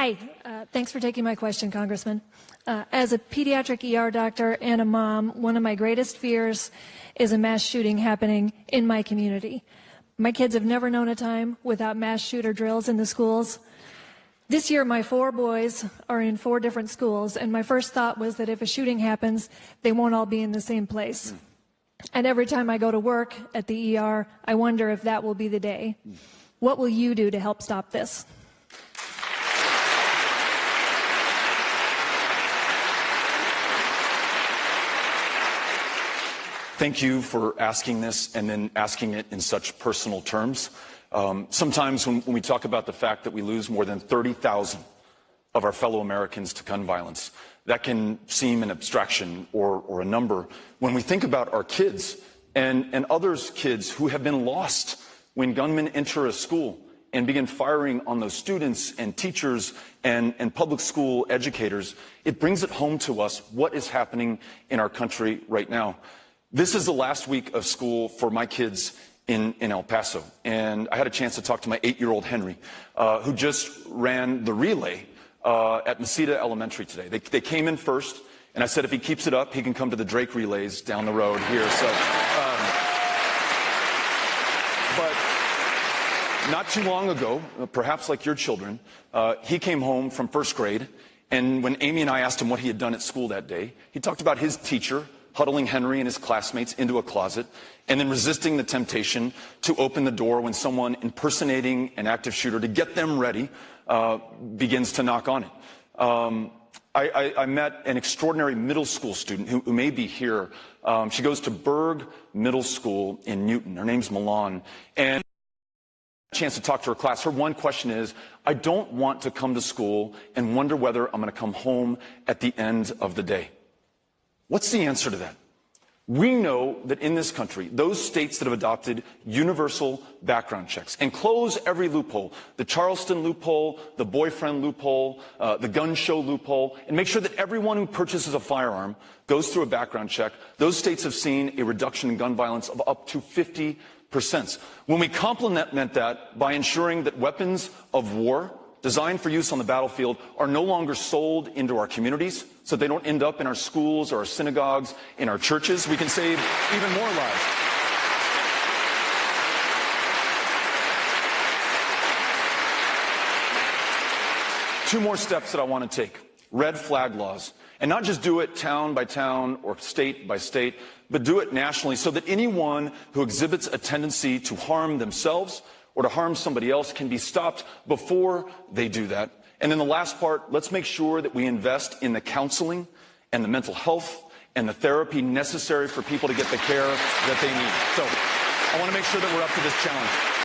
Hi. Thanks for taking my question, Congressman. As a pediatric ER doctor and a mom, one of my greatest fears is a mass shooting happening in my community. My kids have never known a time without mass shooter drills in the schools. This year, my 4 boys are in 4 different schools, and my first thought was that if a shooting happens, they won't all be in the same place. And every time I go to work at the ER, I wonder if that will be the day. What will you do to help stop this? Thank you for asking this and then asking it in such personal terms. Sometimes when we talk about the fact that we lose more than 30,000 of our fellow Americans to gun violence, that can seem an abstraction or a number. When we think about our kids and others' kids who have been lost when gunmen enter a school and begin firing on those students and teachers and public school educators, it brings it home to us what is happening in our country right now. This is the last week of school for my kids in El Paso, and I had a chance to talk to my 8-year-old Henry, who just ran the relay at Mesita Elementary today. They came in first, and I said if he keeps it up, he can come to the Drake relays down the road here. So, but not too long ago, perhaps like your children, he came home from first grade, and when Amy and I asked him what he had done at school that day, he talked about his teacher huddling Henry and his classmates into a closet, and then resisting the temptation to open the door when someone impersonating an active shooter to get them ready begins to knock on it. I met an extraordinary middle school student who may be here. She goes to Berg Middle School in Newton. Her name's Milan. And a chance to talk to her class. Her one question is, I don't want to come to school and wonder whether I'm going to come home at the end of the day. What's the answer to that? We know that in this country, those states that have adopted universal background checks and close every loophole, the Charleston loophole, the boyfriend loophole, the gun show loophole, and make sure that everyone who purchases a firearm goes through a background check, those states have seen a reduction in gun violence of up to 50%. When we complement that by ensuring that weapons of war designed for use on the battlefield are no longer sold into our communities, so they don't end up in our schools or our synagogues, in our churches, we can save even more lives. Two more steps that I want to take. Red flag laws. And not just do it town by town or state by state, but do it nationally so that anyone who exhibits a tendency to harm themselves or to harm somebody else can be stopped before they do that. And then the last part, let's make sure that we invest in the counseling and the mental health and the therapy necessary for people to get the care that they need. So I want to make sure that we're up to this challenge.